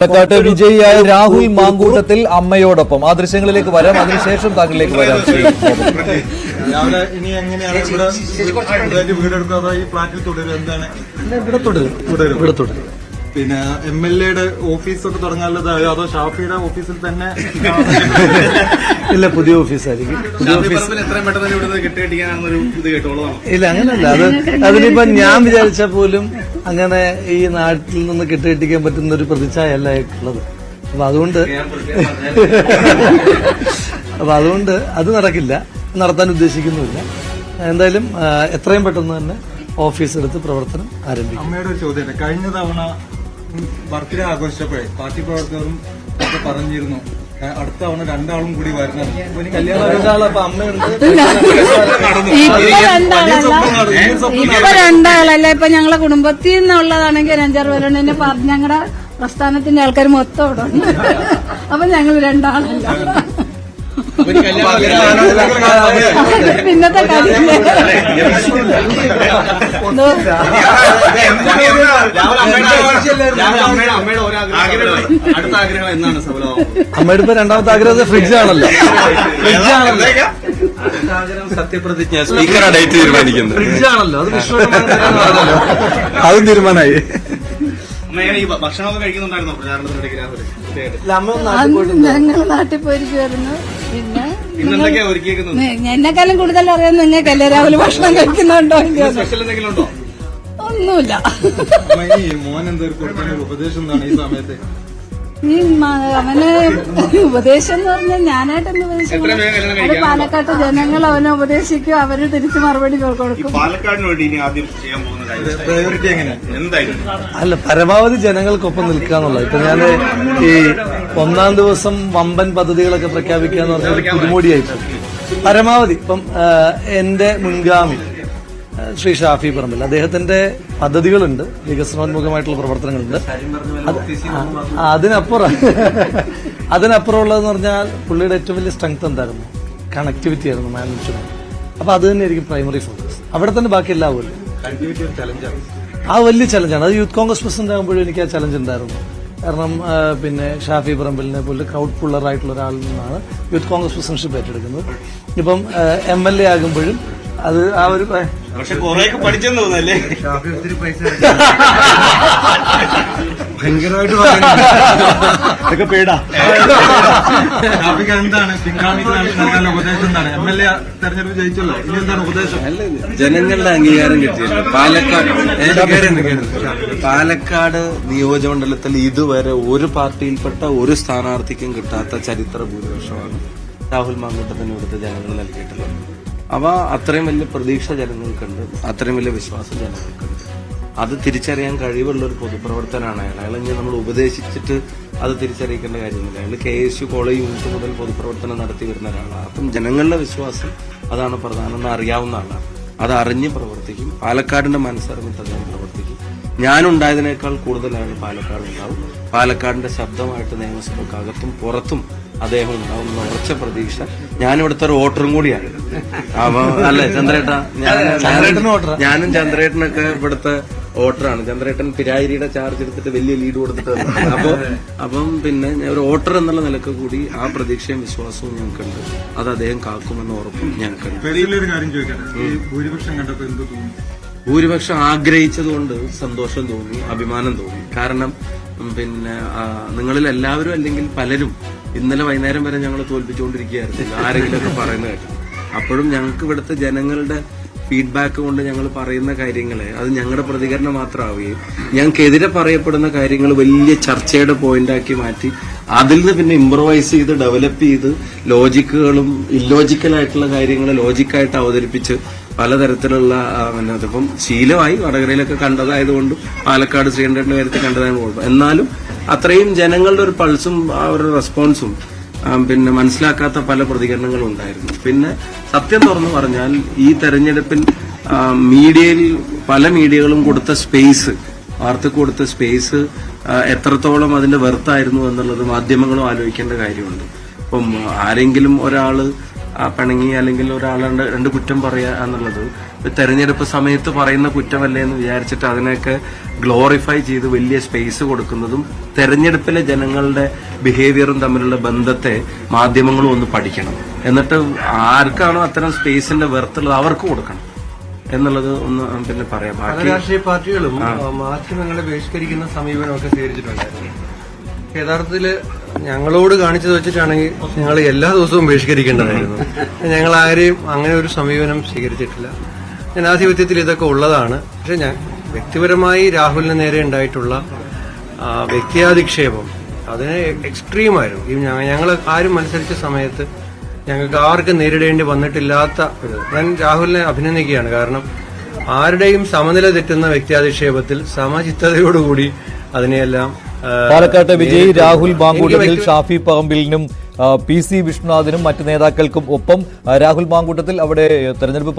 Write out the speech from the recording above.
പാലക്കാട്ട് വിജയിയായ രാഹുൽ മാങ്കൂട്ടത്തിൽ അമ്മയോടൊപ്പം ആ ദൃശ്യങ്ങളിലേക്ക് വരാം. അതിനുശേഷം താങ്കളിലേക്ക് വരാം. രാവിലെ ഇനി എങ്ങനെയാണ് ഇവിടെ വീടെടുക്കുക? ഈ ഫ്ലാറ്റിൽ തുടരും? എന്താണ് ഇവിടെ തുടരും? പിന്നെ MLA-യുടെ ഓഫീസൊക്കെ തുടങ്ങാനുള്ളതായോ അതോ ഷാഫിയുടെ ഓഫീസിൽ തന്നെ? ഇല്ല, പുതിയ ഓഫീസായിരിക്കും. ഇല്ല, അങ്ങനല്ല. അതിനിപ്പോ ഞാൻ വിചാരിച്ച പോലും അങ്ങനെ ഈ നാട്ടിൽ നിന്ന് കെട്ടിക്കെട്ടിക്കാൻ പറ്റുന്ന ഒരു പ്രതിച്ഛായല്ല ഉള്ളത്. അപ്പൊ അതുകൊണ്ട് അത് നടക്കില്ല, നടത്താൻ ഉദ്ദേശിക്കുന്നുമില്ല. എന്തായാലും എത്രയും പെട്ടെന്ന് തന്നെ ഓഫീസ് എടുത്ത് പ്രവർത്തനം ആരംഭിക്കും. അമ്മയുടെ ഒരു ചോദ്യം, കഴിഞ്ഞ തവണ ബർത്ത്ഡേ ആഘോഷിച്ചപ്പോഴേ പാർട്ടി പ്രവർത്തകരും ഒക്കെ പറഞ്ഞിരുന്നു അടുത്ത തവണ രണ്ടാളും കൂടി വരുന്നത്. ഇപ്പൊ രണ്ടാളല്ല, ഇപ്പൊ ഞങ്ങളെ കുടുംബത്തിൽ നിന്നുള്ളതാണെങ്കിൽ 5-6 പേരുണ്ട്. ഞങ്ങളുടെ പ്രസ്ഥാനത്തിന്റെ ആൾക്കാർ മൊത്തം ഇവിടെ ഉണ്ട്. അപ്പൊ ഞങ്ങൾ രണ്ടാളല്ല. പിന്നത്തെ കാര്യം അമ്മയുടെ ഇപ്പൊ രണ്ടാമത്തെ ആഗ്രഹം ഫ്രിഡ്ജാണല്ലോ. സത്യപ്രതിജ്ഞ സ്പീക്കറാണ് ഡേറ്റ് തീരുമാനിക്കുന്നത്. ഫ്രിഡ്ജാണല്ലോ, അത് വിശ്വമാണല്ലോ. അതും തീരുമാനമായി. ഭക്ഷണമൊക്കെ കഴിക്കുന്നുണ്ടായിരുന്നോ പ്രചാരണത്തിനിടയ്ക്ക്? ഞങ്ങൾ നാട്ടിൽ പോയിരിക്കുമായിരുന്നു. പിന്നെ ഇന്നെന്തൊക്കെയാ ഒരുക്കിയേക്കുന്നത്? എന്നെക്കാളും കൂടുതൽ അറിയാൻ നിങ്ങൾക്കല്ലേ രാവിലെ ഭക്ഷണം കഴിക്കുന്നുണ്ടോ? സ്പെഷ്യൽ എന്തെങ്കിലും ഉണ്ടോ? ഒന്നുമില്ല. മോൻ എന്തൊരു കൊടുക്കുന്ന ഉപദേശം എന്താണ് ഈ സമയത്ത്? ഈ അവന് ഉപദേശം എന്ന് പറഞ്ഞാൽ ഞാനായിട്ടൊന്ന് ഉപദേശിക്കും. അത് പാലക്കാട്ട് ജനങ്ങൾ അവനെ ഉപദേശിക്കും, അവര് തിരിച്ച് മറുപടി കൊടുക്കും. പാലക്കാടിന് വേണ്ടി ഇനി ആദ്യം ചെയ്യാൻ പോകുന്ന പ്രയോറിറ്റി എങ്ങനെ? എന്തായാലും അല്ല, പരമാവധി ജനങ്ങൾക്കൊപ്പം നിൽക്കുക എന്നുള്ളത്. ഇപ്പൊ ഞാൻ ഈ 1-ാം ദിവസം വമ്പൻ പദ്ധതികളൊക്കെ പ്രഖ്യാപിക്കുക എന്ന് പറഞ്ഞാൽ പുതുമോടിയായിപ്പോയി. പരമാവധി ഇപ്പം എന്റെ മുൻഗാമി ശ്രീ ഷാഫി പറമ്പിൽ, അദ്ദേഹത്തിന്റെ പദ്ധതികളുണ്ട്, വികസനോന്മുഖമായിട്ടുള്ള പ്രവർത്തനങ്ങളുണ്ട്. അതിനപ്പുറമുള്ളതെന്ന് പറഞ്ഞാൽ പുള്ളിയുടെ ഏറ്റവും വലിയ സ്ട്രെങ്ത് എന്തായിരുന്നു? കണക്ടിവിറ്റി ആയിരുന്നു, മാനേജ്മെന്റ്. അപ്പൊ അത് തന്നെയായിരിക്കും പ്രൈമറി ഫോക്കസ്. അവിടെ തന്നെ ബാക്കി എല്ലാം പോലെ ആ വലിയ ചലഞ്ചാണ്. അത് യൂത്ത് കോൺഗ്രസ് പ്രസിഡന്റ് ആകുമ്പോഴും എനിക്ക് ആ ചലഞ്ച് ഉണ്ടായിരുന്നു. കാരണം പിന്നെ ഷാഫി പറമ്പിലിനെ പോലെ ക്രൗഡ് പുള്ളറായിട്ടുള്ള ഒരാളിൽ നിന്നാണ് യൂത്ത് കോൺഗ്രസ് പ്രസിഡന്റ്ഷിപ്പ് ഏറ്റെടുക്കുന്നത്. ഇപ്പം MLA ആകുമ്പോഴും അത് ആ ഒരു പക്ഷെ കുറെയൊക്കെ പഠിച്ചെന്ന് തോന്നല്ലേ? ഭയങ്കരമായിട്ട് ഇതൊക്കെ പേടാ. ഷാഫിക്ക് എന്താണ് പിൻഗാമിക്ക് നൽകാൻ ഉപദേശം? എന്താണ്? MLA തെരഞ്ഞെടുപ്പ് ജയിച്ചല്ലോ, ഇനി എന്താണ് ഉപദേശം? ജനങ്ങളുടെ അംഗീകാരം കിട്ടിയല്ലോ. പാലക്കാട് നിയോജകമണ്ഡലത്തിൽ ഇതുവരെ ഒരു പാർട്ടിയിൽപ്പെട്ട ഒരു സ്ഥാനാർത്ഥിക്കും കിട്ടാത്ത ചരിത്ര ഭൂരിപക്ഷമാണ് രാഹുൽ മാങ്കൂട്ടത്തിന് ഇവിടുത്തെ ജനങ്ങൾ നൽകിയിട്ടുള്ളത്. അവ അത്രയും വലിയ പ്രതീക്ഷ ജനങ്ങൾക്കുണ്ട്, അത്രയും വലിയ വിശ്വാസം ജനങ്ങൾക്കുണ്ട്. അത് തിരിച്ചറിയാൻ കഴിവുള്ള ഒരു പൊതുപ്രവർത്തനാണ് അയാൾ. അയാളെങ്കിൽ നമ്മൾ ഉപദേശിച്ചിട്ട് അത് തിരിച്ചറിയിക്കേണ്ട കാര്യമില്ല. അയാൾ KSU കോളേജ് യൂണിറ്റ് മുതൽ പൊതുപ്രവർത്തനം നടത്തി വരുന്ന ഒരാളാണ്. അപ്പം ജനങ്ങളുടെ വിശ്വാസം അതാണ് പ്രധാനം എന്ന് അറിയാവുന്ന ആളാണ്. അത് അറിഞ്ഞ് പ്രവർത്തിക്കും. പാലക്കാടിന്റെ മനസ്സറിഞ്ഞിട്ട് അദ്ദേഹം പ്രവർത്തിക്കും. ഞാനുണ്ടായതിനേക്കാൾ കൂടുതൽ അയാൾ പാലക്കാട് ഉണ്ടാവും. പാലക്കാടിന്റെ ശബ്ദമായിട്ട് നിയമസഭക്കകത്തും പുറത്തും അദ്ദേഹം ഉണ്ടാവുന്ന ഉറച്ച പ്രതീക്ഷ. ഞാനിവിടുത്തെ ഒരു വോട്ടറും കൂടിയാണ്. അപ്പൊ അല്ലെ ചന്ദ്രേട്ട, ഞാനും ചന്ദ്രേട്ടനൊക്കെ ഇവിടുത്തെ വോട്ടറാണ്. ചന്ദ്രേട്ടൻ പിരായിരിയുടെ ചാർജ് എടുത്തിട്ട് വലിയ ലീഡ് കൊടുത്തിട്ട് അപ്പം പിന്നെ ഒരു വോട്ടർ എന്നുള്ള നിലക്ക് കൂടി ആ പ്രതീക്ഷയും വിശ്വാസവും ഞങ്ങൾക്കുണ്ട്. അത് അദ്ദേഹം കാക്കുമെന്ന് ഉറപ്പും ഞങ്ങൾക്കുണ്ട്. ഭൂരിപക്ഷം ആഗ്രഹിച്ചതുകൊണ്ട് സന്തോഷം തോന്നി, അഭിമാനം തോന്നി. കാരണം പിന്നെ നിങ്ങളിൽ എല്ലാവരും അല്ലെങ്കിൽ പലരും ഇന്നലെ വൈകുന്നേരം വരെ ഞങ്ങൾ തോൽപ്പിച്ചുകൊണ്ടിരിക്കുകയായിരുന്നില്ല, ആരെങ്കിലുമൊക്കെ പറയുന്നത് കേട്ടു. അപ്പോഴും ഞങ്ങൾക്ക് ഇവിടുത്തെ ജനങ്ങളുടെ ഫീഡ്ബാക്ക് കൊണ്ട് ഞങ്ങൾ പറയുന്ന കാര്യങ്ങളെ അത് ഞങ്ങളുടെ പ്രതികരണം മാത്രമാവുകയും ഞങ്ങൾക്കെതിരെ പറയപ്പെടുന്ന കാര്യങ്ങൾ വലിയ ചർച്ചയുടെ പോയിന്റാക്കി മാറ്റി അതിൽ നിന്ന് പിന്നെ ഇംപ്രവൈസ് ചെയ്ത് ഡെവലപ്പ് ചെയ്ത് ലോജിക്കുകളും ഇല്ലോജിക്കലായിട്ടുള്ള കാര്യങ്ങൾ ലോജിക്കായിട്ട് അവതരിപ്പിച്ച് പലതരത്തിലുള്ള ഇപ്പം ശീലമായി വടകരയിലൊക്കെ കണ്ടതായതുകൊണ്ടും പാലക്കാട് ശ്രീകണ്ഠന്റെ കാര്യത്തിൽ കണ്ടതായത് കുഴപ്പം. എന്നാലും അത്രയും ജനങ്ങളുടെ ഒരു പൾസും ആ ഒരു റെസ്പോൺസും പിന്നെ മനസ്സിലാക്കാത്ത പല പ്രതികരണങ്ങളും ഉണ്ടായിരുന്നു. പിന്നെ സത്യം തുറന്നു പറഞ്ഞാൽ ഈ തെരഞ്ഞെടുപ്പിൽ പല മീഡിയകളും കൊടുത്ത സ്പേസ്, വാർത്തക്ക് കൊടുത്ത സ്പേസ് എത്രത്തോളം അതിന്റെ വെർത്തായിരുന്നു എന്നുള്ളത് മാധ്യമങ്ങളും ആലോചിക്കേണ്ട കാര്യമുണ്ട്. ഇപ്പം ആരെങ്കിലും ഒരാള് പിണങ്ങി അല്ലെങ്കിൽ ഒരാളുടെ രണ്ട് കുറ്റം പറയുക എന്നുള്ളത് തെരഞ്ഞെടുപ്പ് സമയത്ത് പറയുന്ന കുറ്റമല്ലേ എന്ന് വിചാരിച്ചിട്ട് അതിനൊക്കെ ഗ്ലോറിഫൈ ചെയ്ത് വലിയ സ്പേസ് കൊടുക്കുന്നതും തെരഞ്ഞെടുപ്പിലെ ജനങ്ങളുടെ ബിഹേവിയറും തമ്മിലുള്ള ബന്ധത്തെ മാധ്യമങ്ങളും ഒന്ന് പഠിക്കണം. എന്നിട്ട് ആർക്കാണോ അത്തരം സ്പേസിന്റെ വെർത്തുള്ളത് അവർക്ക് കൊടുക്കണം എന്നുള്ളത് ഒന്ന് പിന്നെ പറയാം. പല രാഷ്ട്രീയ പാർട്ടികളും മാധ്യമങ്ങളെ ബഹിഷ്കരിക്കുന്ന സമീപനമൊക്കെ സ്വീകരിച്ചിട്ടുണ്ടായിരുന്നു. യഥാർത്ഥത്തില് ഞങ്ങളോട് കാണിച്ചത് വെച്ചിട്ടാണെങ്കിൽ ഞങ്ങൾ എല്ലാ ദിവസവും ബഹിഷ്കരിക്കേണ്ടതായിരുന്നു. ഞങ്ങൾ ആരെയും അങ്ങനെ ഒരു സമീപനം സ്വീകരിച്ചിട്ടില്ല. ജനാധിപത്യത്തിൽ ഇതൊക്കെ ഉള്ളതാണ്. പക്ഷെ ഞാൻ വ്യക്തിപരമായി രാഹുലിന് നേരെ ഉണ്ടായിട്ടുള്ള വ്യക്തിയാധിക്ഷേപം അതിന് എക്സ്ട്രീമായിരുന്നു. ഞങ്ങൾ ആരും മത്സരിച്ച സമയത്ത് ഞങ്ങൾക്ക് ആർക്കും നേരിടേണ്ടി വന്നിട്ടില്ലാത്ത ഒരു ഞാൻ രാഹുലിനെ അഭിനന്ദിക്കുകയാണ്. കാരണം ആരുടെയും സമനില തെറ്റുന്ന വ്യക്തിയാധിക്ഷേപത്തിൽ സമചിത്തതയോടുകൂടി അതിനെയെല്ലാം പാലക്കാട്ടെ വിജയ് രാഹുൽ മാങ്കൂട്ടത്തിൽ ഷാഫി പറമ്പിലിനും PC വിഷ്ണുനാഥിനും മറ്റ് നേതാക്കൾക്കും ഒപ്പം രാഹുൽ മാങ്കൂട്ടത്തിൽ അവിടെ തെരഞ്ഞെടുപ്പ്